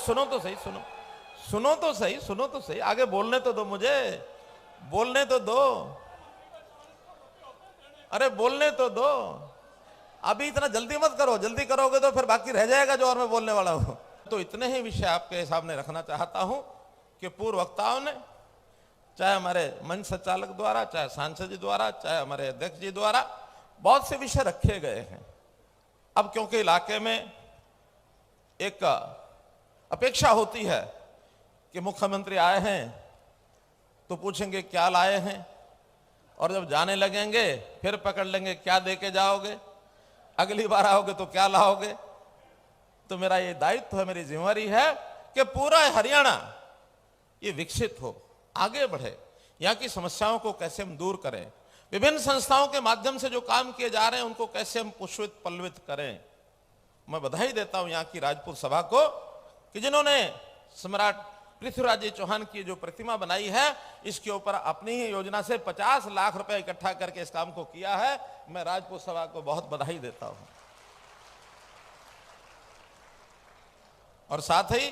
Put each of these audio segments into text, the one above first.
सुनो तो सही, सुनो तो सही, आगे बोलने तो दो, मुझे बोलने तो दो, अरे बोलने तो दो। अभी इतना जल्दी मत करो, जल्दी करोगे तो फिर बाकी रह जाएगा जो और मैं बोलने वाला हूं। तो इतने ही विषय आपके सामने रखना चाहता हूं कि पूर्व वक्ताओं ने, चाहे हमारे मंच संचालक द्वारा, चाहे सांसद जी द्वारा, चाहे हमारे अध्यक्ष जी द्वारा, बहुत से विषय रखे गए हैं। अब क्योंकि इलाके में एक अपेक्षा होती है कि मुख्यमंत्री आए हैं तो पूछेंगे क्या लाए हैं, और जब जाने लगेंगे फिर पकड़ लेंगे क्या दे के जाओगे, अगली बार आओगे तो क्या लाओगे। तो मेरा ये दायित्व है, मेरी जिम्मेवारी है कि पूरा हरियाणा ये विकसित हो, आगे बढ़े, यहाँ की समस्याओं को कैसे हम दूर करें, विभिन्न संस्थाओं के माध्यम से जो काम किए जा रहे हैं उनको कैसे हम पुष्पित पल्लवित करें। मैं बधाई देता हूं यहाँ की राजपूत सभा को कि जिन्होंने सम्राट पृथ्वीराज जी चौहान की जो प्रतिमा बनाई है, इसके ऊपर अपनी ही योजना से 50 लाख रुपए इकट्ठा करके इस काम को किया है। मैं राजपूत सभा को बहुत बधाई देता हूं। और साथ ही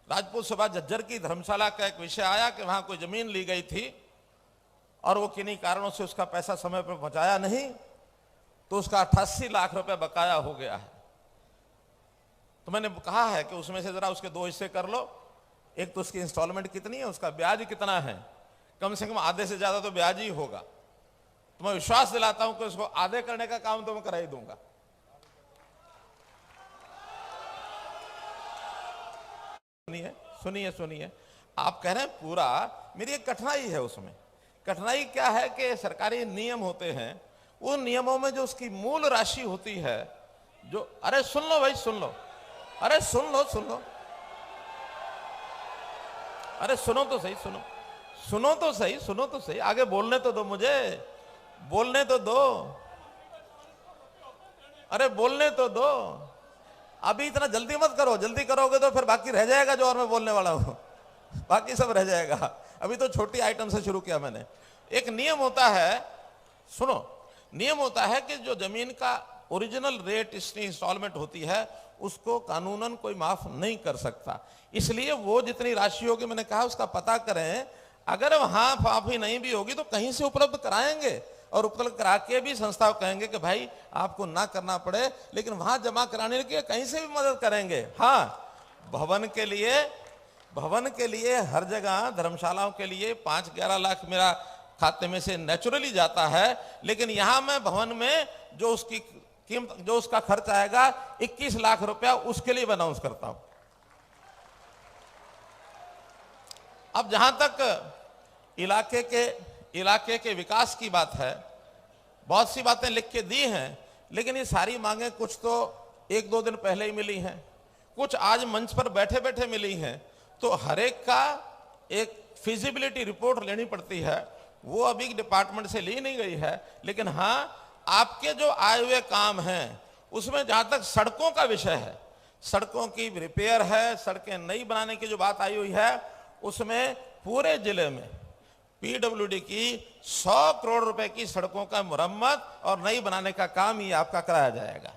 राजपूत सभा झज्जर की धर्मशाला का एक विषय आया कि वहां कोई जमीन ली गई थी और वो किन्हीं कारणों से उसका पैसा समय पर पहुंचाया नहीं, तो उसका 88 लाख रुपए बकाया हो गया है। तो मैंने कहा है कि उसमें से जरा उसके 2 हिस्से कर लो। एक तो उसकी इंस्टॉलमेंट कितनी है, उसका ब्याज कितना है, कम से कम आधे से ज्यादा तो ब्याज ही होगा। तो मैं विश्वास दिलाता हूं कि उसको आधे करने का काम तो मैं करा ही दूंगा। सुनिए, आप कह रहे हैं पूरा, मेरी एक कठिनाई है उसमें। कठिनाई क्या है कि सरकारी नियम होते हैं, उन नियमों में जो उसकी मूल राशि होती है, जो, अरे सुन लो भाई, सुन लो, अरे सुन लो, अरे सुनो तो सही, आगे बोलने तो दो, मुझे बोलने तो दो, अरे बोलने तो दो। अभी इतना जल्दी मत करो, जल्दी करोगे तो फिर बाकी रह जाएगा जो और मैं बोलने वाला हूं, बाकी सब रह जाएगा। अभी तो छोटी आइटम से शुरू किया मैंने। एक नियम होता है, सुनो, नियम होता है कि जो जमीन का ओरिजिनल रेट इसकी इंस्टॉलमेंट होती है उसको कानूनन कोई माफ नहीं कर सकता। इसलिए वो जितनी राशि होगी, मैंने कहा उसका पता करें। अगर वहां माफी नहीं भी होगी तो कहीं से उपलब्ध कराएंगे, और उपलब्ध करा के भी संस्था कहेंगे कि भाई आपको ना करना पड़े, लेकिन वहां जमा कराने के कहीं से भी मदद करेंगे। हाँ, भवन के लिए हर जगह, धर्मशालाओं के लिए 5-11 लाख मेरा खाते में से नेचुरली जाता है, लेकिन यहां मैं भवन में जो उसकी कीमत, जो उसका खर्च आएगा 21 लाख रुपया, उसके लिए अनाउंस करता हूं। अब जहां तक इलाके के विकास की बात है, बहुत सी बातें लिख के दी हैं, लेकिन ये सारी मांगे कुछ तो 1-2 दिन पहले ही मिली हैं, कुछ आज मंच पर बैठे बैठे मिली हैं। तो हर एक का एक फिजिबिलिटी रिपोर्ट लेनी पड़ती है, वो अभी डिपार्टमेंट से ली नहीं गई है। लेकिन हाँ, आपके जो आए हुए काम हैं उसमें जहां तक सड़कों का विषय है, सड़कों की रिपेयर है, सड़कें नई बनाने की जो बात आई हुई है, उसमें पूरे जिले में पीडब्ल्यूडी की 100 करोड़ रुपए की सड़कों का मुरम्मत और नई बनाने का काम ही आपका कराया जाएगा।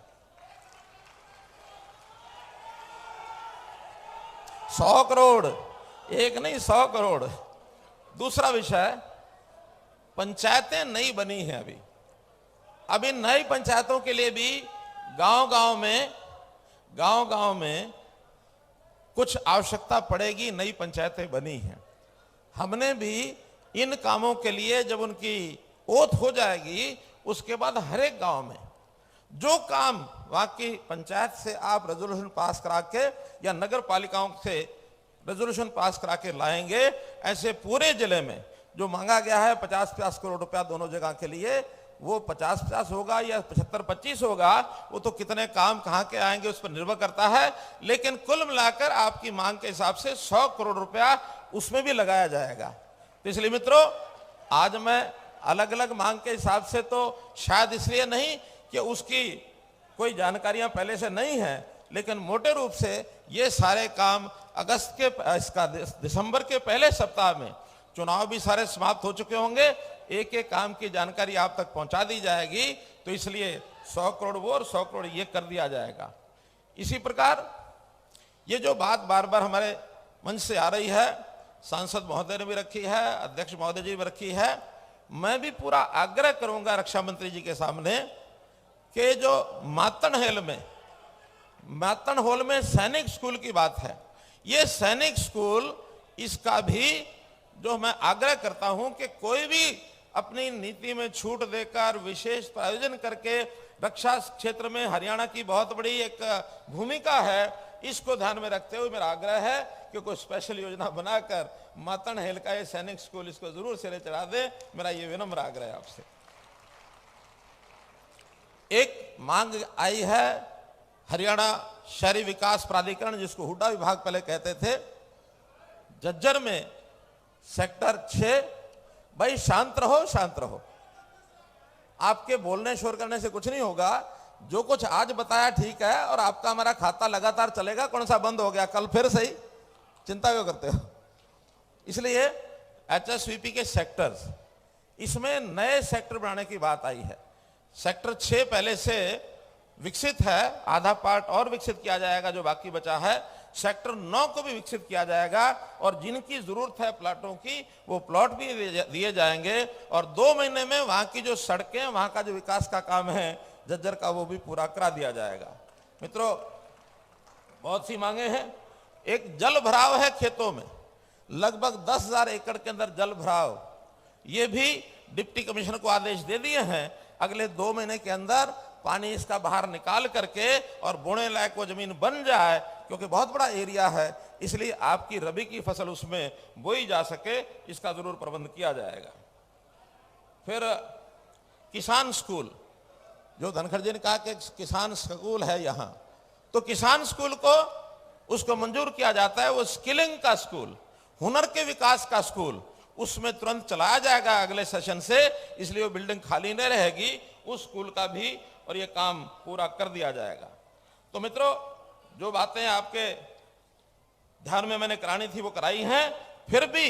100 करोड़, एक नहीं 100 करोड़। दूसरा विषय, पंचायतें नई बनी हैं अभी इन नई पंचायतों के लिए भी गांव-गांव में कुछ आवश्यकता पड़ेगी। नई पंचायतें बनी हैं, हमने भी इन कामों के लिए जब उनकी ओथ हो जाएगी, उसके बाद हर एक गांव में जो काम वहां की पंचायत से आप रेजोल्यूशन पास करा के या नगर पालिकाओं से रेजोल्यूशन पास करा के लाएंगे, ऐसे पूरे जिले में जो मांगा गया है 50-50 करोड़ रुपया दोनों जगह के लिए, वो 50-50 होगा या 75-25 होगा, वो तो कितने काम कहां के आएंगे उस पर निर्भर करता है। लेकिन कुल मिलाकर आपकी मांग के हिसाब से 100 करोड़ रुपया उसमें भी लगाया जाएगा। तो इसलिए मित्रों, आज मैं अलग अलग मांग के हिसाब से, तो शायद इसलिए नहीं कि उसकी कोई जानकारियां पहले से नहीं है, लेकिन मोटे रूप से ये सारे काम अगस्त के, इसका दिसंबर के पहले सप्ताह में, चुनाव भी सारे समाप्त हो चुके होंगे, एक एक काम की जानकारी आप तक पहुंचा दी जाएगी। तो इसलिए 100 करोड़ वो और 100 करोड़ ये कर दिया जाएगा। इसी प्रकार ये जो बात बार बार हमारे मंच से आ रही है, सांसद महोदय ने भी रखी है, अध्यक्ष महोदय जी ने भी रखी है, मैं भी पूरा आग्रह करूंगा रक्षा मंत्री जी के सामने कि जो मातन हॉल में सैनिक स्कूल की बात है, ये सैनिक स्कूल, इसका भी जो मैं आग्रह करता हूं कि कोई भी अपनी नीति में छूट देकर विशेष प्रायोजन करके, रक्षा क्षेत्र में हरियाणा की बहुत बड़ी एक भूमिका है, इसको ध्यान में रखते हुए मेरा आग्रह है कि कोई स्पेशल योजना बनाकर मातन हेल का ये सैनिक स्कूल, इसको जरूर सिरे चढ़ा दे। मेरा ये विनम्र आग्रह है आपसे। एक मांग आई है हरियाणा शहरी विकास प्राधिकरण, जिसको हुड्डा विभाग पहले कहते थे, झज्जर में सेक्टर 6, भाई शांत रहो, शांत रहो। आपके बोलने शोर करने से कुछ नहीं होगा। जो कुछ आज बताया ठीक है, और आपका हमारा खाता लगातार चलेगा। कौन सा बंद हो गया? कल फिर सही, चिंता क्यों करते हो? इसलिए HSVP के सेक्टर्स, इसमें नए सेक्टर बनाने की बात आई है। सेक्टर 6 पहले से विकसित है, आधा पार्ट और विकसित किया जाएगा जो बाकी बचा है। सेक्टर 9 को भी विकसित किया जाएगा, और जिनकी जरूरत है प्लाटों की, वो प्लॉट भी दिए जाएंगे। और 2 महीने में वहां की जो सड़कें, वहां का जो विकास का काम है झज्जर का, वो भी पूरा करा दिया जाएगा। मित्रों, बहुत सी मांगे हैं। एक जल भराव है खेतों में, लगभग 10,000 एकड़ के अंदर जल भराव, ये भी डिप्टी कमिश्नर को आदेश दे दिए हैं। अगले 2 महीने के अंदर पानी इसका बाहर निकाल करके और बोने लायक वो जमीन बन जाए, क्योंकि बहुत बड़ा एरिया है, इसलिए आपकी रबी की फसल उसमें बोई जा सके, इसका जरूर प्रबंध किया जाएगा। फिर किसान स्कूल, जो धनखड़ जी ने कहा कि किसान स्कूल है यहाँ, तो किसान स्कूल को उसको मंजूर किया जाता है। वो स्किलिंग का स्कूल, हुनर के विकास का स्कूल, उसमें तुरंत चलाया जाएगा अगले सेशन से, इसलिए वो बिल्डिंग खाली नहीं रहेगी। उस स्कूल का भी और ये काम पूरा कर दिया जाएगा। तो मित्रों, जो बातें आपके ध्यान में मैंने करानी थी वो कराई हैं। फिर भी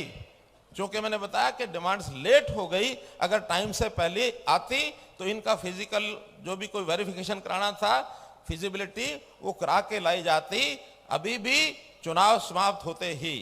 जो कि मैंने बताया कि डिमांड्स लेट हो गई, अगर टाइम से पहले आती तो इनका फिजिकल जो भी कोई वेरिफिकेशन कराना था, फिजिबिलिटी, वो करा के लाई जाती। अभी भी चुनाव समाप्त होते ही,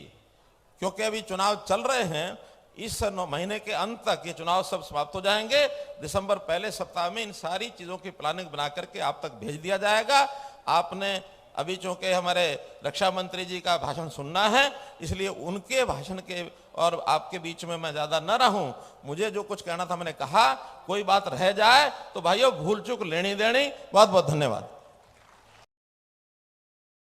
क्योंकि अभी चुनाव चल रहे हैं, इस महीने के अंत तक ये चुनाव सब समाप्त हो जाएंगे। दिसंबर पहले सप्ताह में इन सारी चीजों की प्लानिंग बना करके आप तक भेज दिया जाएगा। आपने अभी चूंकि हमारे रक्षा मंत्री जी का भाषण सुनना है, इसलिए उनके भाषण के और आपके बीच में मैं ज्यादा न रहूं। मुझे जो कुछ कहना था मैंने कहा। कोई बात रह जाए तो भाइयों, भूल चूक लेनी देनी। बहुत बहुत धन्यवाद।